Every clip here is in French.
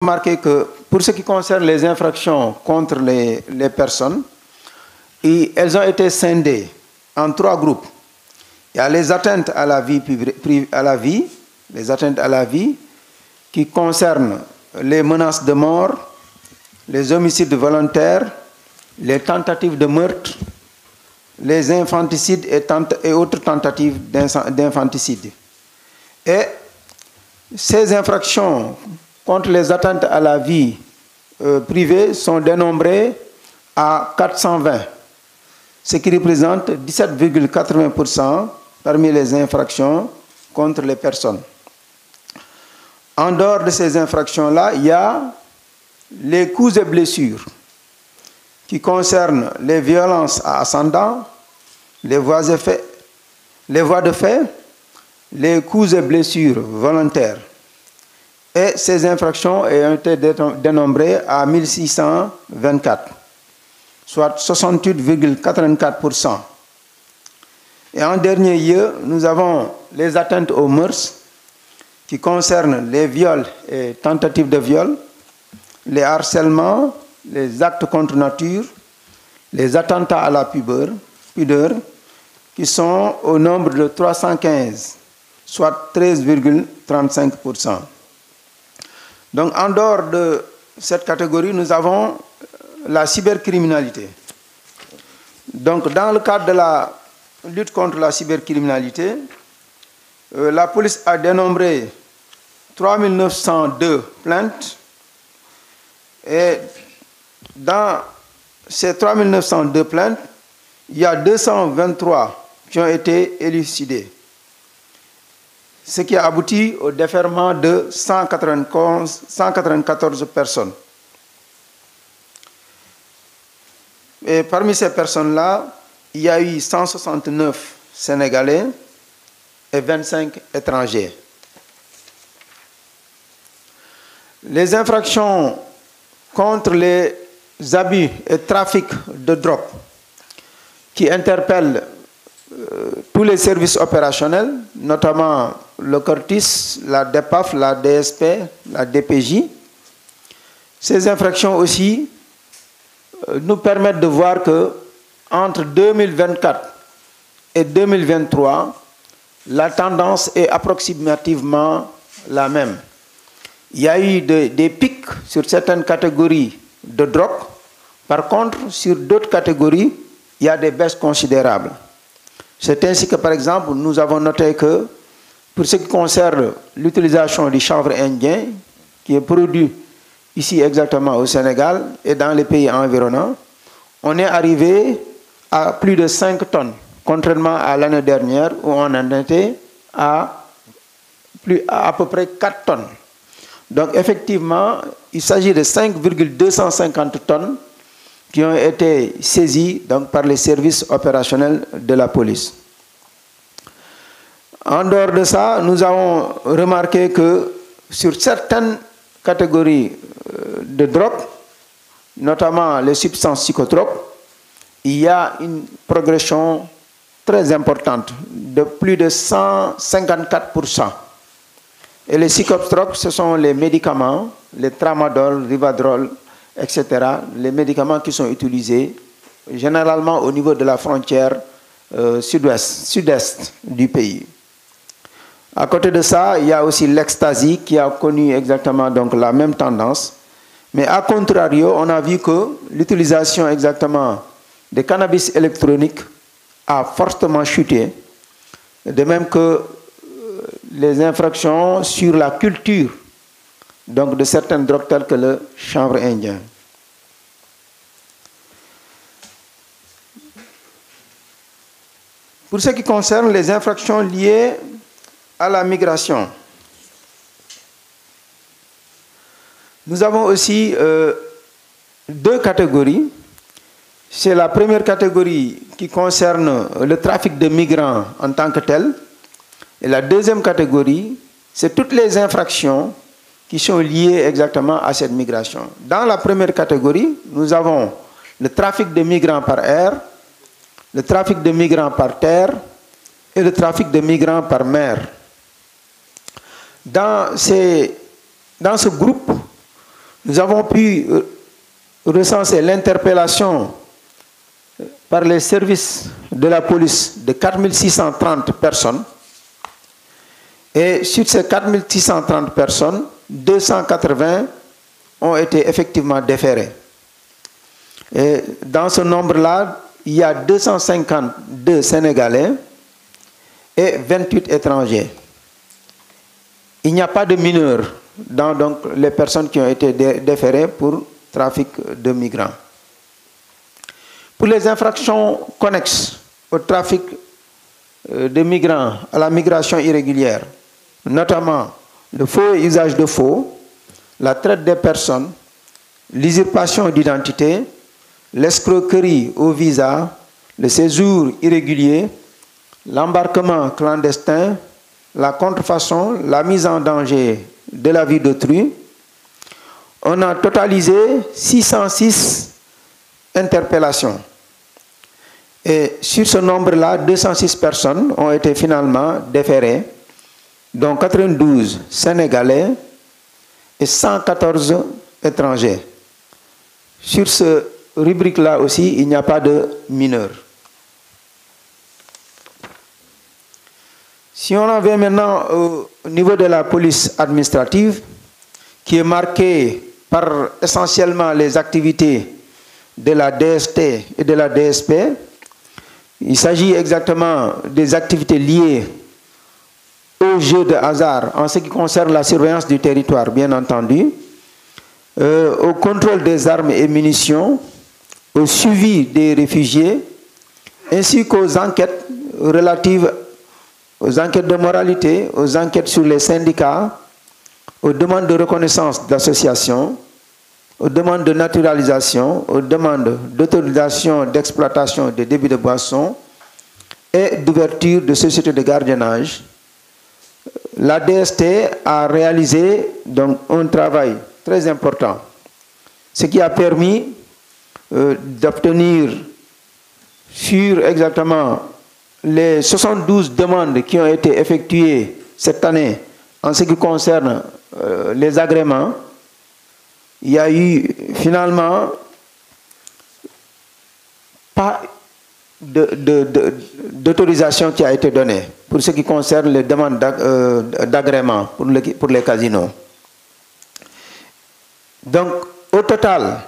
remarqué que pour ce qui concerne les infractions contre les personnes, elles ont été scindées en 3 groupes. Il y a les atteintes à la vie, les atteintes à la vie qui concernent les menaces de mort, les homicides volontaires, les tentatives de meurtre, les infanticides et autres tentatives d'infanticide. Et ces infractions contre les atteintes à la vie privée sont dénombrées à 420, ce qui représente 17,80% parmi les infractions contre les personnes. En dehors de ces infractions-là, il y a les coups et blessures qui concernent les violences à ascendant, les voies de fait, les coups et blessures volontaires. Et ces infractions ont été dénombrées à 1624, soit 68,84%. Et en dernier lieu, nous avons les atteintes aux mœurs qui concernent les viols et tentatives de viol, les harcèlements, les actes contre nature, les attentats à la pudeur, qui sont au nombre de 315, soit 13,35%. Donc, en dehors de cette catégorie, nous avons la cybercriminalité. Donc, dans le cadre de la lutte contre la cybercriminalité, la police a dénombré 3902 plaintes. Et dans ces 3902 plaintes, il y a 223 qui ont été élucidées, ce qui a abouti au déferment de 194 personnes. Et parmi ces personnes-là, il y a eu 169 Sénégalais et 25 étrangers. Les infractions contre les abus et trafics de drogue qui interpellent tous les services opérationnels, notamment le Cortis, la DEPAF, la DSP, la DPJ. Ces infractions aussi nous permettent de voir que entre 2024 et 2023, la tendance est approximativement la même. Il y a eu des pics sur certaines catégories de drogue. Par contre, sur d'autres catégories, il y a des baisses considérables. C'est ainsi que, par exemple, nous avons noté que pour ce qui concerne l'utilisation du chanvre indien, qui est produit ici exactement au Sénégal et dans les pays environnants, on est arrivé à plus de 5 tonnes, contrairement à l'année dernière où on en était à peu près 4 tonnes. Donc effectivement, il s'agit de 5,250 tonnes qui ont été saisies donc, par les services opérationnels de la police. En dehors de ça, nous avons remarqué que sur certaines catégories de drogue, notamment les substances psychotropes, il y a une progression très importante de plus de 154%. Et les psychotropes, ce sont les médicaments, les tramadol, rivadrol, etc. Les médicaments qui sont utilisés généralement au niveau de la frontière sud-est du pays. À côté de ça, il y a aussi l'ecstasy qui a connu exactement donc, la même tendance. Mais à contrario, on a vu que l'utilisation exactement des cannabis électroniques a fortement chuté. De même que les infractions sur la culture donc de certaines drogues telles que le chanvre indien. Pour ce qui concerne les infractions liées à la migration, nous avons aussi 2 catégories. C'est la première catégorie qui concerne le trafic de migrants en tant que tel. Et la deuxième catégorie, c'est toutes les infractions qui sont liées exactement à cette migration. Dans la première catégorie, nous avons le trafic de migrants par air, le trafic de migrants par terre et le trafic de migrants par mer. Dans ce groupe, Nous avons pu recenser l'interpellation par les services de la police de 4630 personnes. Et sur ces 4630 personnes, 280 ont été effectivement déférés. Et dans ce nombre-là, il y a 252 Sénégalais et 28 étrangers. Il n'y a pas de mineurs dans donc, les personnes qui ont été déférées pour trafic de migrants. Pour les infractions connexes au trafic de migrants, à la migration irrégulière, notamment le faux et usage de faux, la traite des personnes, l'usurpation d'identité, l'escroquerie au visa, le séjour irrégulier, l'embarquement clandestin, la contrefaçon, la mise en danger de la vie d'autrui, on a totalisé 606 interpellations. Et sur ce nombre-là, 206 personnes ont été finalement déférées, dont 92 Sénégalais et 114 étrangers. Sur ce rubrique-là aussi, il n'y a pas de mineurs. Si on en vient maintenant au niveau de la police administrative, qui est marquée par essentiellement les activités de la DST et de la DSP, il s'agit exactement des activités liées au jeu de hasard en ce qui concerne la surveillance du territoire, bien entendu, au contrôle des armes et munitions, au suivi des réfugiés, ainsi qu'aux enquêtes relatives aux enquêtes de moralité, aux enquêtes sur les syndicats, aux demandes de reconnaissance d'associations, aux demandes de naturalisation, aux demandes d'autorisation d'exploitation des débits de boissons et d'ouverture de sociétés de gardiennage. La DST a réalisé donc un travail très important, ce qui a permis d'obtenir sur exactement les 72 demandes qui ont été effectuées cette année en ce qui concerne les agréments. Il y a eu finalement pas d'autorisation qui a été donnée pour ce qui concerne les demandes d'agrément pour les casinos. Donc, au total,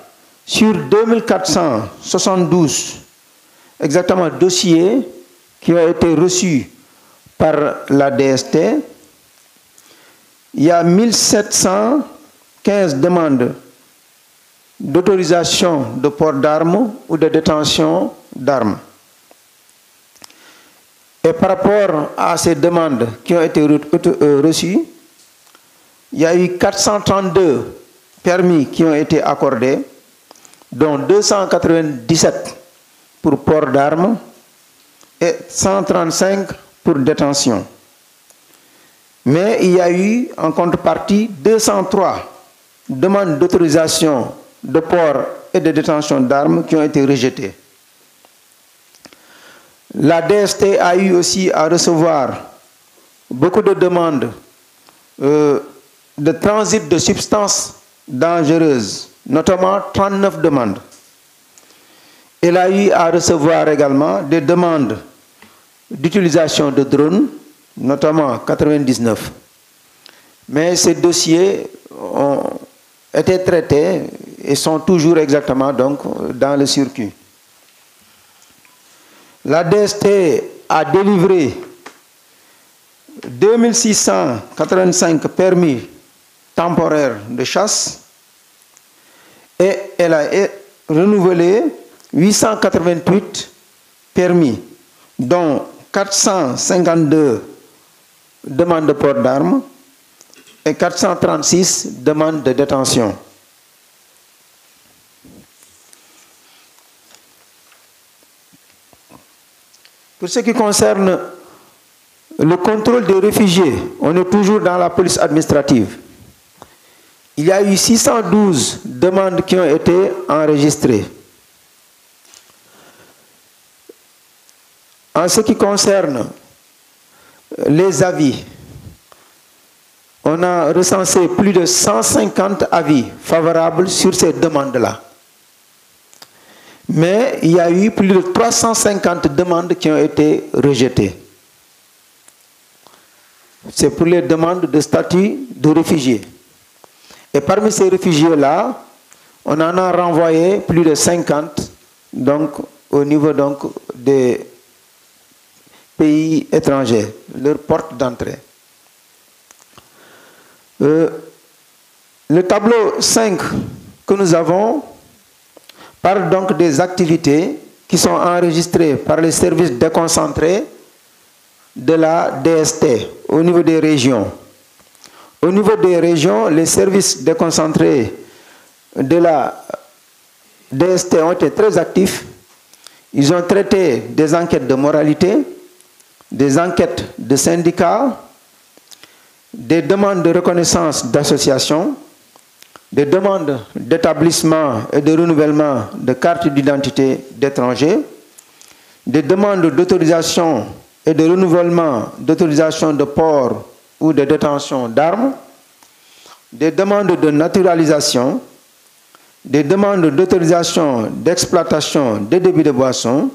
sur 2472 exactement dossiers qui ont été reçus par la DST, il y a 1715 demandes d'autorisation de port d'armes ou de détention d'armes. Et par rapport à ces demandes qui ont été reçues, il y a eu 432 permis qui ont été accordés, dont 297 pour port d'armes et 135 pour détention. Mais il y a eu en contrepartie 203 demandes d'autorisation de port et de détention d'armes qui ont été rejetées. La DST a eu aussi à recevoir beaucoup de demandes de transit de substances dangereuses, notamment 39 demandes. Elle a eu à recevoir également des demandes d'utilisation de drones, notamment 99. Mais ces dossiers ont été traités et sont toujours exactement donc dans le circuit. La DST a délivré 2685 permis temporaires de chasse et elle a renouvelé 888 permis, dont 452 demandes de port d'armes et 436 demandes de détention. Pour ce qui concerne le contrôle des réfugiés, on est toujours dans la police administrative. Il y a eu 612 demandes qui ont été enregistrées. En ce qui concerne les avis, on a recensé plus de 150 avis favorables sur ces demandes-là. Mais il y a eu plus de 350 demandes qui ont été rejetées. C'est pour les demandes de statut de réfugiés. Et parmi ces réfugiés-là, on en a renvoyé plus de 50 donc, au niveau donc, des pays étrangers, leur porte d'entrée. Le tableau 5 que nous avons parle donc des activités qui sont enregistrées par les services déconcentrés de la DST au niveau des régions. Au niveau des régions, les services déconcentrés de la DST ont été très actifs. Ils ont traité des enquêtes de moralité, des enquêtes de syndicats, des demandes de reconnaissance d'associations, des demandes d'établissement et de renouvellement de cartes d'identité d'étrangers, des demandes d'autorisation et de renouvellement d'autorisation de port ou de détention d'armes, des demandes de naturalisation, des demandes d'autorisation d'exploitation des débits de boissons,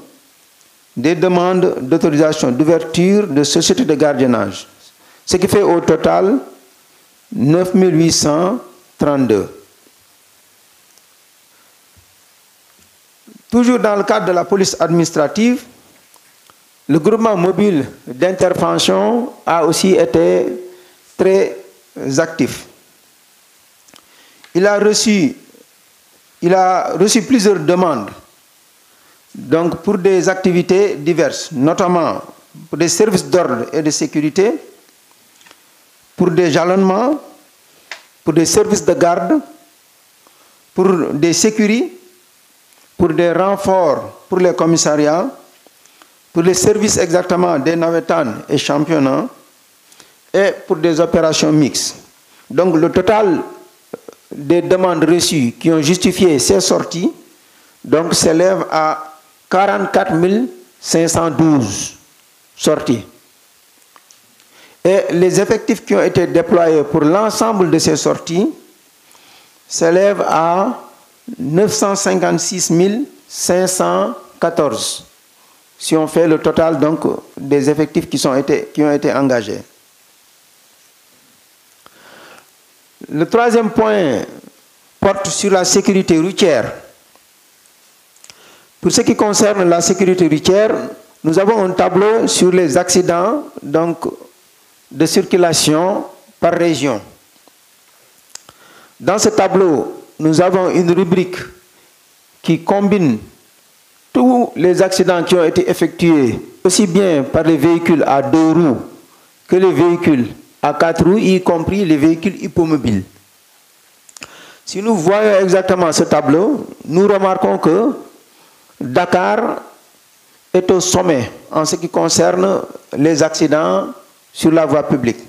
des demandes d'autorisation d'ouverture de sociétés de gardiennage, ce qui fait au total 9 832. Toujours dans le cadre de la police administrative, le groupement mobile d'intervention a aussi été très actif. Il a reçu plusieurs demandes donc pour des activités diverses, notamment pour des services d'ordre et de sécurité, pour des jalonnements, pour des services de garde, pour des sécurités, pour des renforts pour les commissariats, pour les services exactement des navétanes et championnats, et pour des opérations mixtes. Donc le total des demandes reçues qui ont justifié ces sorties donc s'élève à 44 512 sorties. Et les effectifs qui ont été déployés pour l'ensemble de ces sorties s'élèvent à 956 514, si on fait le total donc, des effectifs qui ont été engagés. Le troisième point porte sur la sécurité routière. Pour ce qui concerne la sécurité routière, nous avons un tableau sur les accidents donc, de circulation par région. Dans ce tableau, nous avons une rubrique qui combine tous les accidents qui ont été effectués, aussi bien par les véhicules à 2 roues que les véhicules à 4 roues, y compris les véhicules hippomobiles. Si nous voyons exactement ce tableau, nous remarquons que Dakar est au sommet en ce qui concerne les accidents sur la voie publique.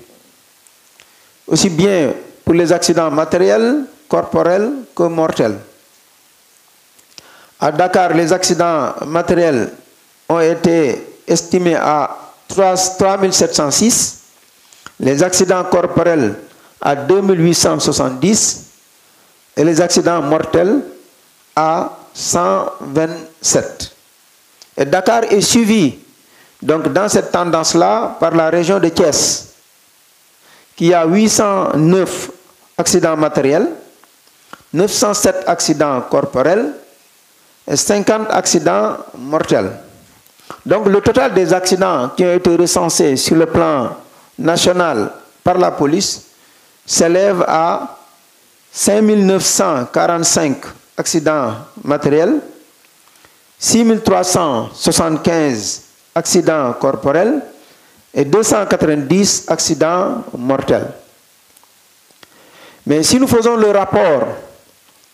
Aussi bien pour les accidents matériels, corporels que mortels. À Dakar, les accidents matériels ont été estimés à 3 706, les accidents corporels à 2 870 et les accidents mortels à 127. Et Dakar est suivi donc dans cette tendance-là par la région de Thiès, qui a 809 accidents matériels, 907 accidents corporels et 50 accidents mortels. Donc le total des accidents qui ont été recensés sur le plan national par la police s'élève à 5 945 accidents matériels, 6 375 accidents corporels et 290 accidents mortels. Mais si nous faisons le rapport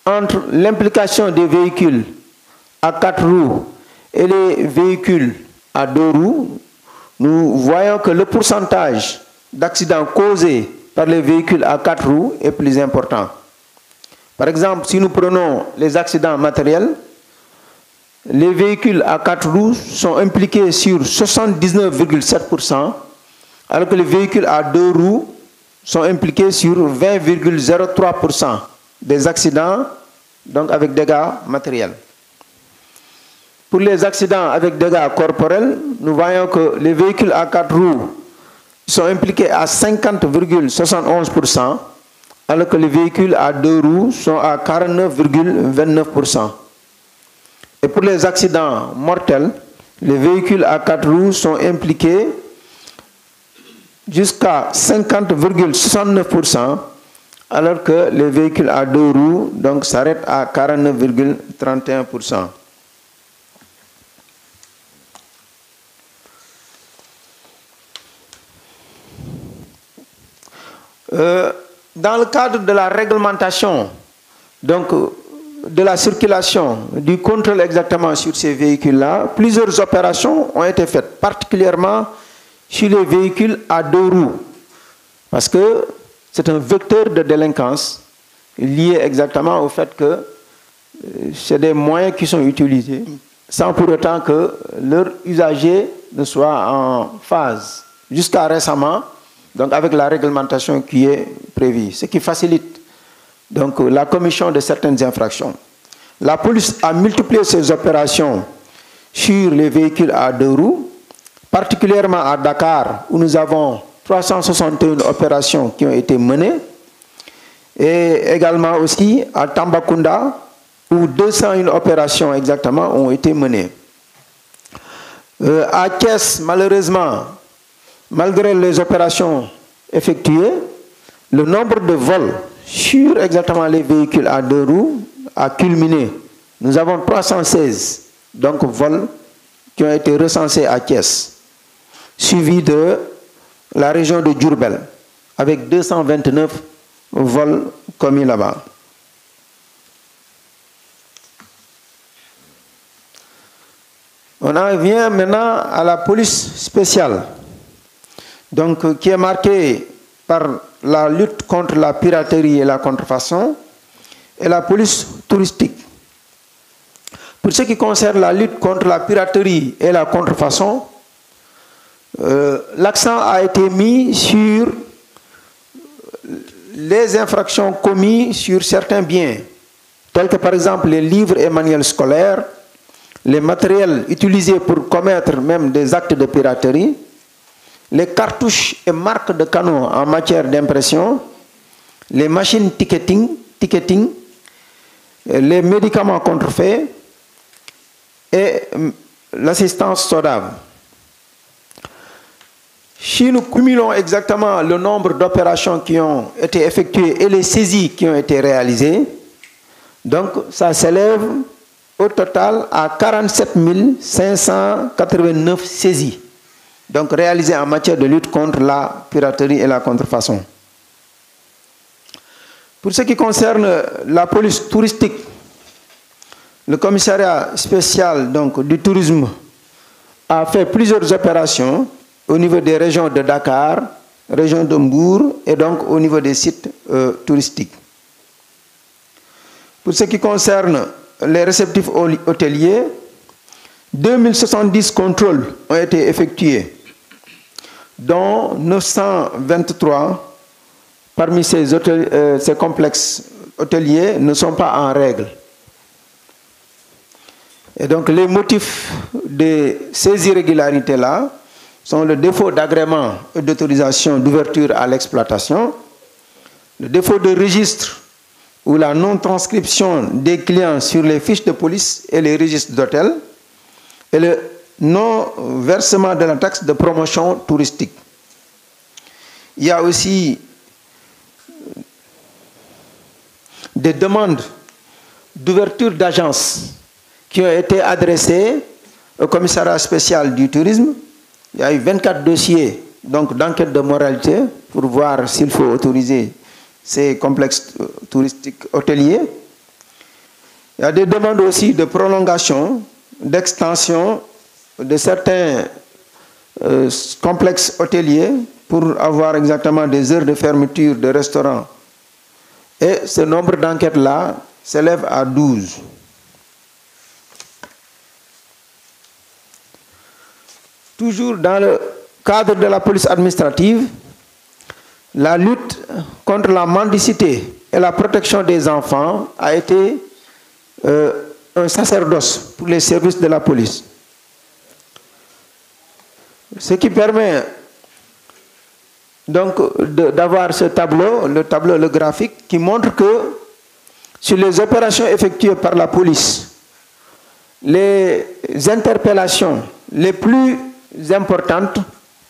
entre l'implication des véhicules à 4 roues et les véhicules à 2 roues, nous voyons que le pourcentage d'accidents causés par les véhicules à 4 roues est plus important. Par exemple, si nous prenons les accidents matériels, les véhicules à 4 roues sont impliqués sur 79,7%, alors que les véhicules à 2 roues sont impliqués sur 20,03% des accidents, donc avec dégâts matériels. Pour les accidents avec dégâts corporels, nous voyons que les véhicules à 4 roues sont impliqués à 50,71%, alors que les véhicules à 2 roues sont à 49,29%. Et pour les accidents mortels, les véhicules à 4 roues sont impliqués jusqu'à 50,69%, alors que les véhicules à 2 roues s'arrêtent à 49,31%. Dans le cadre de la réglementation, de la circulation, du contrôle exactement sur ces véhicules-là, plusieurs opérations ont été faites, particulièrement sur les véhicules à 2 roues, parce que c'est un vecteur de délinquance lié exactement au fait que c'est des moyens qui sont utilisés sans pour autant que leur usager ne soit en phase. Jusqu'à récemment, avec la réglementation qui est prévue, ce qui facilite la commission de certaines infractions. La police a multiplié ses opérations sur les véhicules à 2 roues, particulièrement à Dakar, où nous avons 361 opérations qui ont été menées, et également aussi à Tambacounda, où 201 opérations exactement ont été menées. À Thiès, malheureusement, malgré les opérations effectuées, le nombre de vols sur exactement les véhicules à 2 roues a culminé. Nous avons 316 vols qui ont été recensés à Thiès, suivi de la région de Diourbel, avec 229 vols commis là-bas. On en vient maintenant à la police spéciale, qui est marquée par la lutte contre la piraterie et la contrefaçon, et la police touristique. Pour ce qui concerne la lutte contre la piraterie et la contrefaçon, l'accent a été mis sur les infractions commises sur certains biens, tels que par exemple les livres et manuels scolaires, les matériels utilisés pour commettre même des actes de piraterie, les cartouches et marques de canons en matière d'impression, les machines ticketing, les médicaments contrefaits et l'assistance SODAV. Si nous cumulons exactement le nombre d'opérations qui ont été effectuées et les saisies qui ont été réalisées, ça s'élève au total à 47 589 saisies, réalisées en matière de lutte contre la piraterie et la contrefaçon. Pour ce qui concerne la police touristique, le commissariat spécial du tourisme a fait plusieurs opérations au niveau des régions de Dakar, région de Mbour et au niveau des sites touristiques. Pour ce qui concerne les réceptifs hôteliers, 2070 contrôles ont été effectués, dont 923 parmi ces complexes hôteliers ne sont pas en règle. Et les motifs de ces irrégularités-là sont le défaut d'agrément et d'autorisation d'ouverture à l'exploitation, le défaut de registre ou la non-transcription des clients sur les fiches de police et les registres d'hôtels, et le non-versement de la taxe de promotion touristique. Il y a aussi des demandes d'ouverture d'agences qui ont été adressées au commissariat spécial du tourisme. Il y a eu 24 dossiers d'enquête de moralité pour voir s'il faut autoriser ces complexes touristiques hôteliers. Il y a des demandes aussi de prolongation, d'extension de certains complexes hôteliers pour avoir exactement des heures de fermeture de restaurants. Et ce nombre d'enquêtes-là s'élève à 12. Toujours dans le cadre de la police administrative, la lutte contre la mendicité et la protection des enfants a été un sacerdoce pour les services de la police. Ce qui permet donc d'avoir ce tableau, le graphique, qui montre que sur les opérations effectuées par la police, les interpellations les plus importantes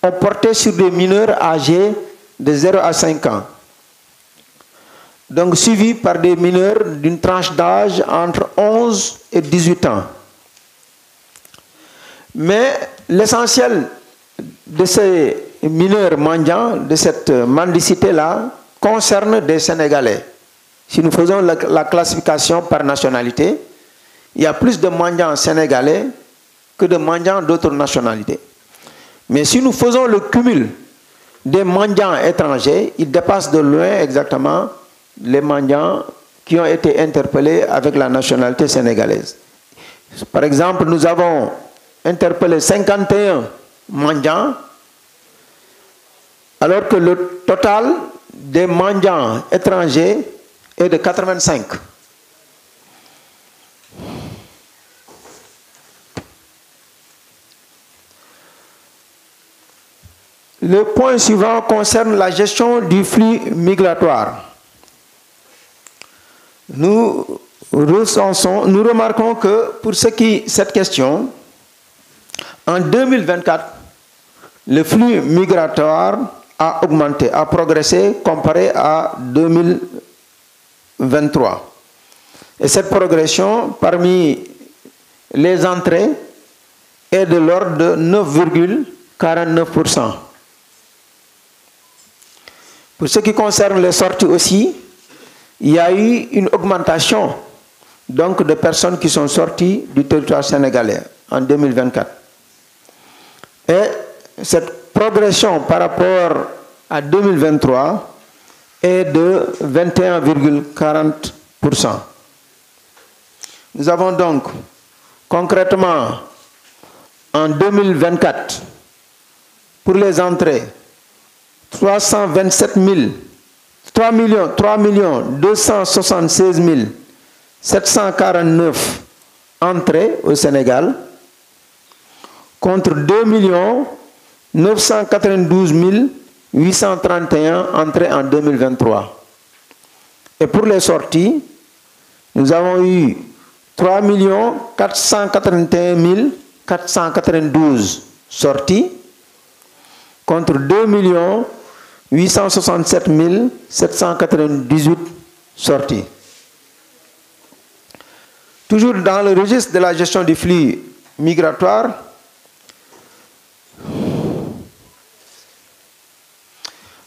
ont porté sur des mineurs âgés de 0 à 5 ans. Donc suivis par des mineurs d'une tranche d'âge entre 11 et 18 ans. Mais l'essentiel de ces mineurs mendiants, de cette mendicité-là, concerne des Sénégalais. Si nous faisons la classification par nationalité, il y a plus de mendiants sénégalais que de mendiants d'autres nationalités. Mais si nous faisons le cumul des mendiants étrangers, il dépasse de loin exactement les mendiants qui ont été interpellés avec la nationalité sénégalaise. Par exemple, nous avons interpellé 51 mendiants, alors que le total des mendiants étrangers est de 85. Le point suivant concerne la gestion du flux migratoire. Nous remarquons que pour cette question, en 2024, le flux migratoire a augmenté, a progressé comparé à 2023. Et cette progression, parmi les entrées, est de l'ordre de 9,49%. Pour ce qui concerne les sorties aussi, il y a eu une augmentation donc, de personnes qui sont sorties du territoire sénégalais en 2024. Et cette progression par rapport à 2023 est de 21,40%. Nous avons donc concrètement en 2024 pour les entrées 3 276 749 entrées au Sénégal contre 2 992 831 entrées en 2023. Et pour les sorties, nous avons eu 3 481 492 sorties contre 2 867 798 sorties. Toujours dans le registre de la gestion du flux migratoire,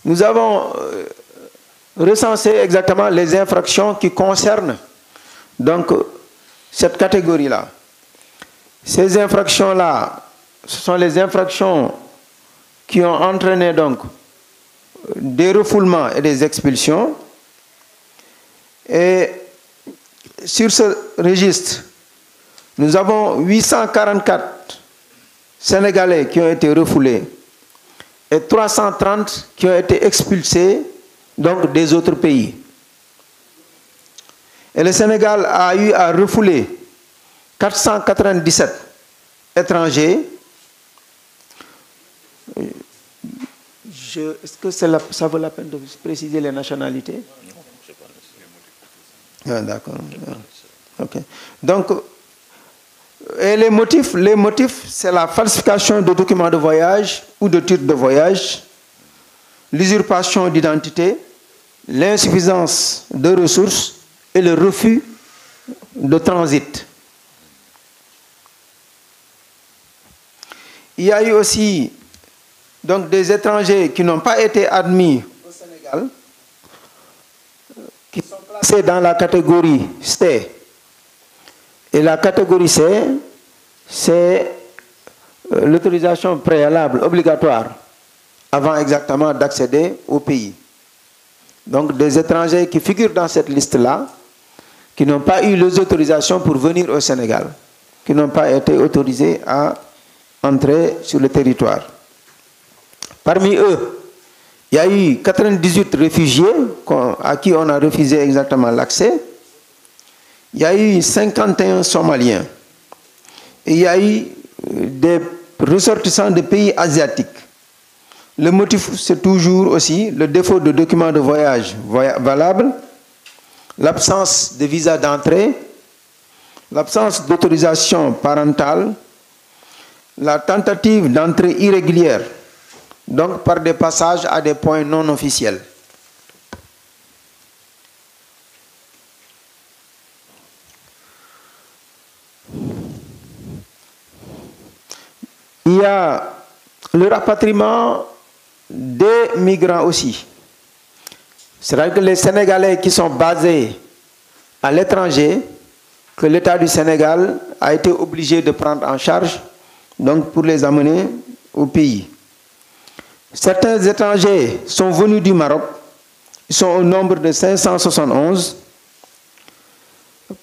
nous avons recensé exactement les infractions qui concernent donc cette catégorie-là. Ces infractions-là, ce sont les infractions qui ont entraîné donc des refoulements et des expulsions. Et sur ce registre, nous avons 844 Sénégalais qui ont été refoulés et 330 qui ont été expulsés donc des autres pays. Et le Sénégal a eu à refouler 497 étrangers. Est-ce que ça vaut la peine de préciser les nationalités? Ah, d'accord. Okay. Donc, et les motifs, c'est la falsification de documents de voyage ou de titres de voyage, l'usurpation d'identité, l'insuffisance de ressources et le refus de transit. Il y a eu aussi donc, des étrangers qui n'ont pas été admis au Sénégal, qui sont placés dans la catégorie C. Et la catégorie C, c'est l'autorisation préalable obligatoire avant exactement d'accéder au pays. Donc des étrangers qui figurent dans cette liste-là, qui n'ont pas eu les autorisations pour venir au Sénégal, qui n'ont pas été autorisés à entrer sur le territoire. Parmi eux, Il y a eu 98 réfugiés à qui on a refusé exactement l'accès. Il y a eu 51 Somaliens. Et il y a eu des ressortissants de pays asiatiques. Le motif, c'est toujours aussi le défaut de documents de voyage valables, l'absence de visa d'entrée, l'absence d'autorisation parentale, la tentative d'entrée irrégulière, donc par des passages à des points non officiels. Il y a le rapatriement des migrants aussi. C'est-à-dire que les Sénégalais qui sont basés à l'étranger, que l'État du Sénégal a été obligé de prendre en charge, donc pour les amener au pays. Certains étrangers sont venus du Maroc, ils sont au nombre de 571.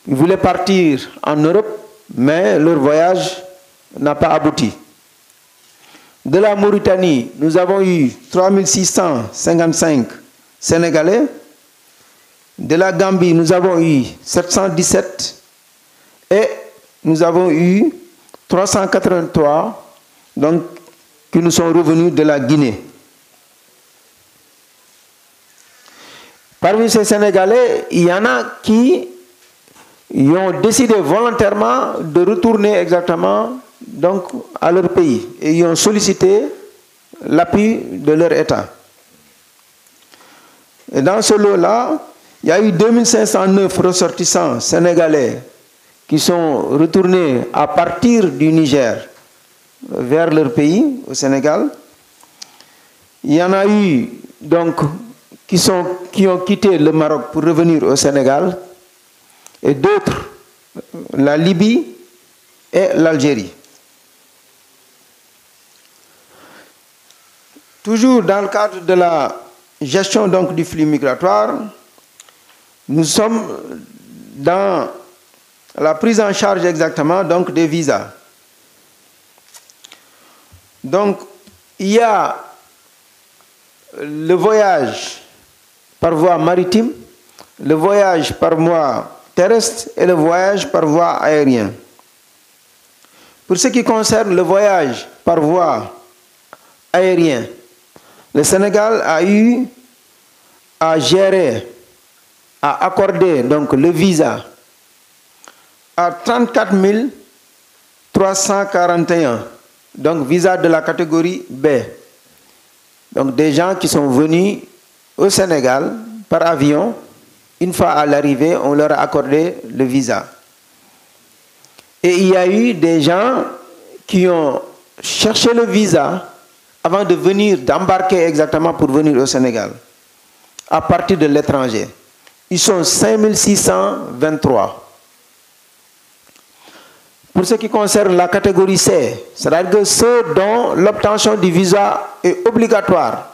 Ils voulaient partir en Europe, mais leur voyage n'a pas abouti. De la Mauritanie, nous avons eu 3655 Sénégalais. De la Gambie, nous avons eu 717. Et nous avons eu 383 donc, qui nous sont revenus de la Guinée. Parmi ces Sénégalais, il y en a qui ont décidé volontairement de retourner exactement donc, à leur pays et ils ont sollicité l'appui de leur État. Et dans ce lot-là, il y a eu 2509 ressortissants sénégalais qui sont retournés à partir du Niger vers leur pays, au Sénégal. Il y en a eu donc qui ont quitté le Maroc pour revenir au Sénégal et d'autres, la Libye et l'Algérie. Toujours dans le cadre de la gestion donc, du flux migratoire, nous sommes dans la prise en charge exactement donc, des visas. Donc, il y a le voyage par voie maritime, le voyage par voie terrestre et le voyage par voie aérienne. Pour ce qui concerne le voyage par voie aérienne, le Sénégal a eu à gérer, à accorder donc, le visa à 34 341, donc visa de la catégorie B. Donc des gens qui sont venus au Sénégal par avion, une fois à l'arrivée, on leur a accordé le visa. Et il y a eu des gens qui ont cherché le visa avant de venir, d'embarquer exactement pour venir au Sénégal, à partir de l'étranger. Ils sont 5623. Pour ce qui concerne la catégorie C, c'est-à-dire que ceux dont l'obtention du visa est obligatoire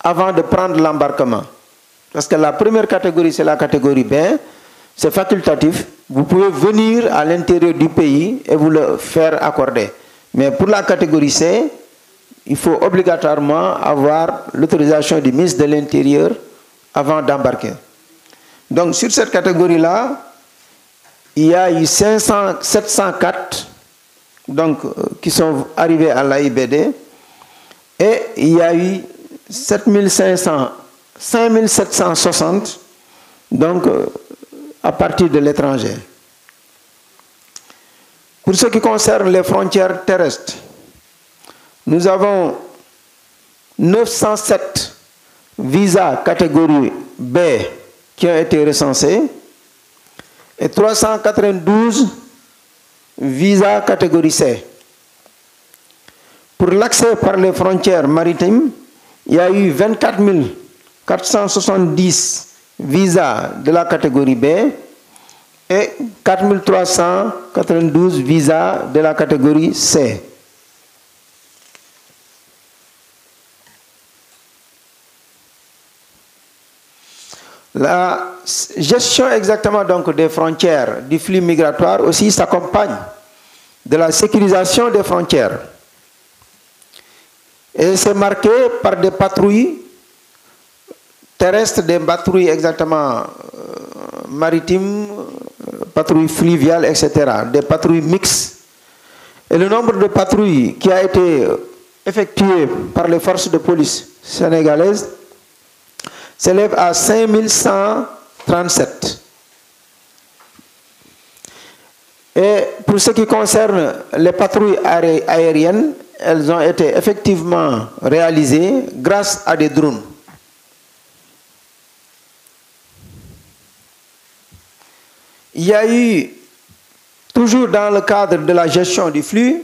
avant de prendre l'embarquement. Parce que la première catégorie, c'est la catégorie B, c'est facultatif. Vous pouvez venir à l'intérieur du pays et vous le faire accorder. Mais pour la catégorie C, il faut obligatoirement avoir l'autorisation du ministre de l'Intérieur avant d'embarquer. Donc sur cette catégorie-là, il y a eu 704 donc, qui sont arrivés à l'AIBD et il y a eu 5760 donc, à partir de l'étranger. Pour ce qui concerne les frontières terrestres, nous avons 907 visas catégorie B qui ont été recensés et 392 visas catégorie C. Pour l'accès par les frontières maritimes, il y a eu 24 470 visas de la catégorie B et 4 392 visas de la catégorie C. La gestion exactement donc des frontières, du flux migratoire aussi s'accompagne de la sécurisation des frontières. Et c'est marqué par des patrouilles terrestres, des patrouilles exactement maritimes, patrouilles fluviales, etc., des patrouilles mixtes. Et le nombre de patrouilles qui a été effectué par les forces de police sénégalaises s'élève à 5137. Et pour ce qui concerne les patrouilles aériennes, elles ont été effectivement réalisées grâce à des drones. Il y a eu, toujours dans le cadre de la gestion du flux,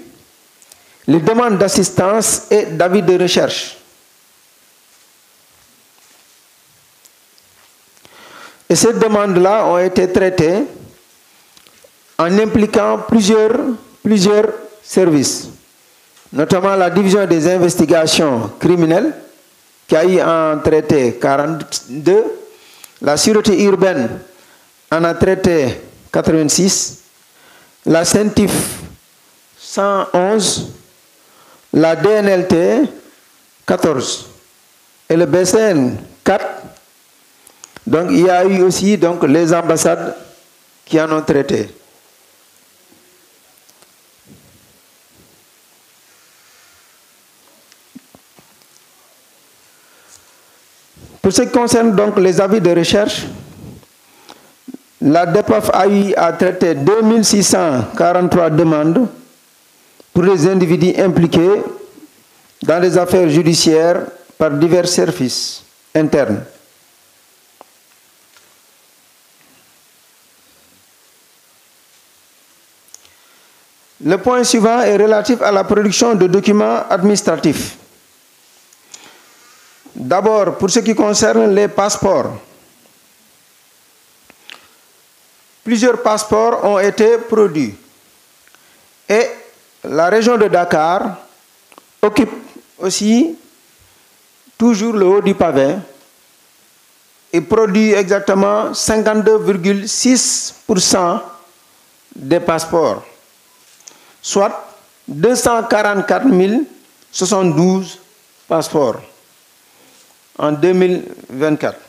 les demandes d'assistance et d'avis de recherche. Et ces demandes-là ont été traitées en impliquant plusieurs services, notamment la division des investigations criminelles, qui a eu en traité 42, la sûreté urbaine en a traité 86, la CENTIF 111, la DNLT 14 et le BCN 4. Donc il y a eu aussi donc, les ambassades qui en ont traité. Pour ce qui concerne donc les avis de recherche, la DEPAF a eu à traiter 2643 demandes pour les individus impliqués dans les affaires judiciaires par divers services internes. Le point suivant est relatif à la production de documents administratifs. D'abord, pour ce qui concerne les passeports, plusieurs passeports ont été produits et la région de Dakar occupe aussi toujours le haut du pavé et produit exactement 52,6% des passeports, soit 244 072 passeports en 2024.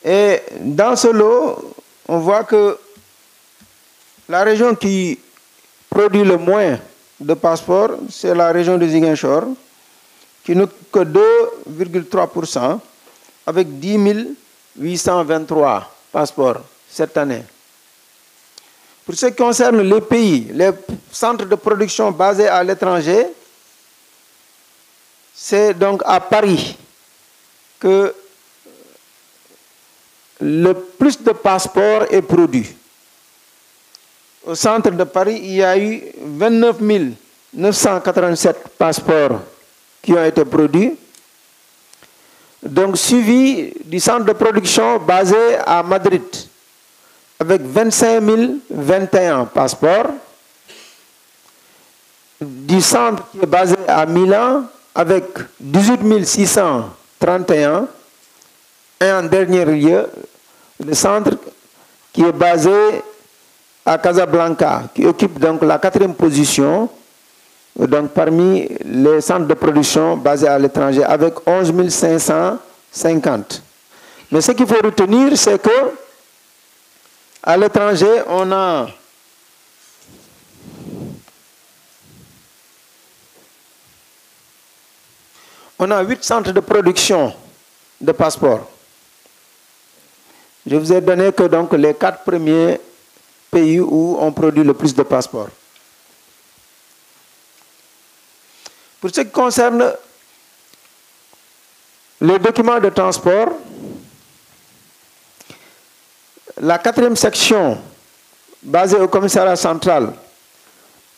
Et dans ce lot, on voit que la région qui produit le moins de passeports, c'est la région de Ziguinchor, qui n'occupe que 2,3%, avec 10 823 passeports cette année. Pour ce qui concerne les pays, les centres de production basés à l'étranger, c'est donc à Paris que le plus de passeports est produit. Au centre de Paris, il y a eu 29 987 passeports qui ont été produits. Donc suivi du centre de production basé à Madrid avec 25 021 passeports, du centre qui est basé à Milan avec 18 631 et en dernier lieu, le centre qui est basé à Casablanca, qui occupe donc la 4e position donc parmi les centres de production basés à l'étranger avec 11 550. Mais ce qu'il faut retenir, c'est que à l'étranger, on a On a 8 centres de production de passeports. Je vous ai donné que donc les 4 premiers pays où on produit le plus de passeports. Pour ce qui concerne les documents de transport, la 4e section, basée au commissariat central,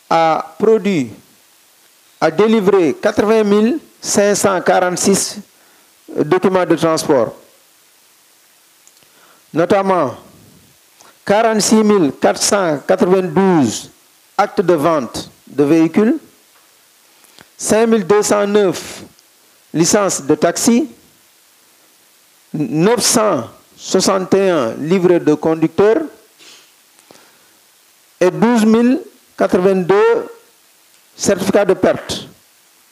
a délivré 80 546 documents de transport, notamment 46 492 actes de vente de véhicules, 5 209 licences de taxi, 961 livrets de conducteurs et 12 082 certificats de perte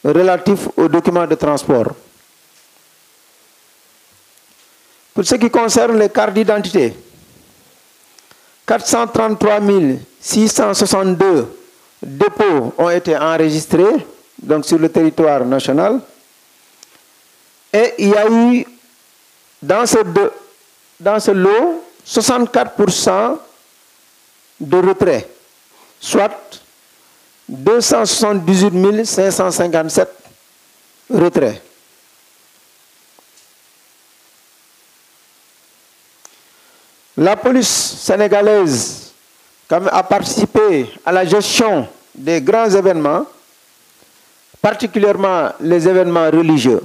relatifs aux documents de transport. Pour ce qui concerne les cartes d'identité, 433 662 dépôts ont été enregistrés donc sur le territoire national. Et il y a eu dans ce lot 64% de retrait, soit 278 557 retraits. La police sénégalaise a participé à la gestion des grands événements, particulièrement les événements religieux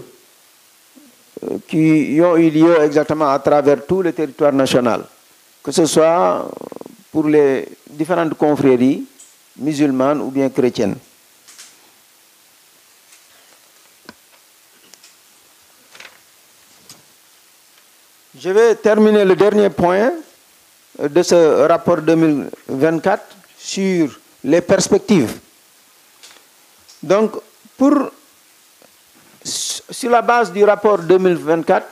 qui ont eu lieu exactement à travers tout le territoire national, que ce soit pour les différentes confréries musulmanes ou bien chrétiennes. Je vais terminer le dernier point de ce rapport 2024 sur les perspectives. Donc, sur la base du rapport 2024,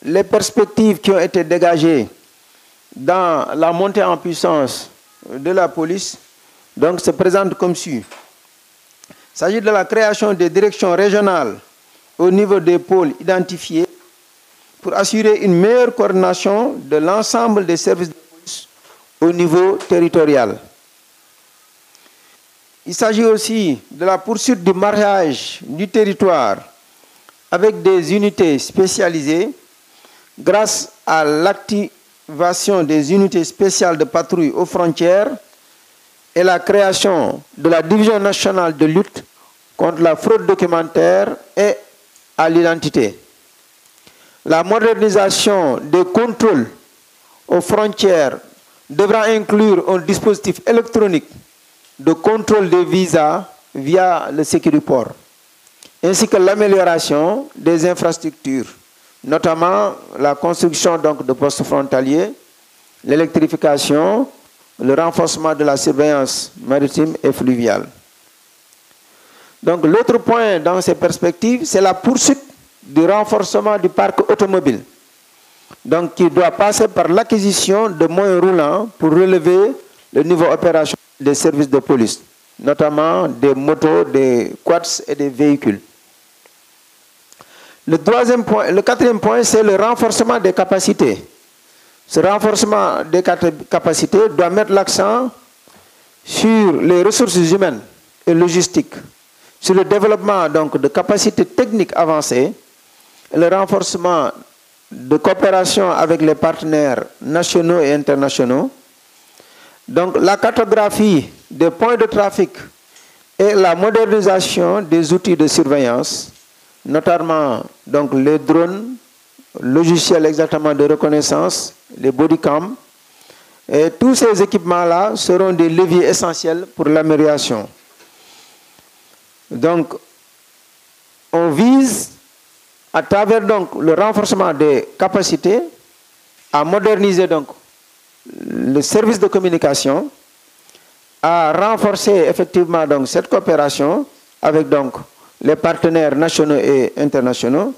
les perspectives qui ont été dégagées dans la montée en puissance de la police donc, se présentent comme suit. Il s'agit de la création des directions régionales au niveau des pôles identifiés pour assurer une meilleure coordination de l'ensemble des services de police au niveau territorial. Il s'agit aussi de la poursuite du mariage du territoire avec des unités spécialisées grâce à l'activation des unités spéciales de patrouille aux frontières et la création de la Division nationale de lutte contre la fraude documentaire et à l'identité. La modernisation des contrôles aux frontières devra inclure un dispositif électronique de contrôle des visas via le Sécuriport, ainsi que l'amélioration des infrastructures, notamment la construction donc, de postes frontaliers, l'électrification, le renforcement de la surveillance maritime et fluviale. Donc l'autre point dans ces perspectives, c'est la poursuite du renforcement du parc automobile, donc qui doit passer par l'acquisition de moyens roulants pour relever le niveau opérationnel des services de police, notamment des motos, des quads et des véhicules. Le quatrième point, c'est le renforcement des capacités. Ce renforcement des capacités doit mettre l'accent sur les ressources humaines et logistiques, sur le développement donc, de capacités techniques avancées, et le renforcement de coopération avec les partenaires nationaux et internationaux. Donc la cartographie des points de trafic et la modernisation des outils de surveillance, notamment donc, les drones, logiciels exactement de reconnaissance, les bodycams, et tous ces équipements-là seront des leviers essentiels pour l'amélioration. Donc, on vise, à travers donc, le renforcement des capacités, à moderniser donc, le service de communication, à renforcer effectivement donc, cette coopération avec donc, les partenaires nationaux et internationaux,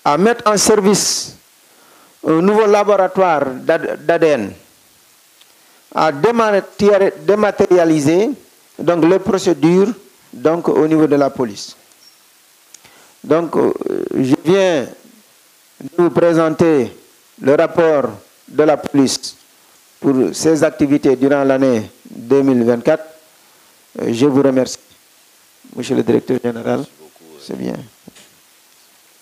à mettre en service un nouveau laboratoire d'ADN, à dématérialiser donc, les procédures donc, au niveau de la police. Donc, je viens de vous présenter le rapport de la police pour ses activités durant l'année 2024. Je vous remercie. Monsieur le directeur général, c'est bien.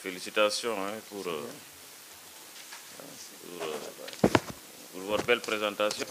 Félicitations pour votre belle présentation.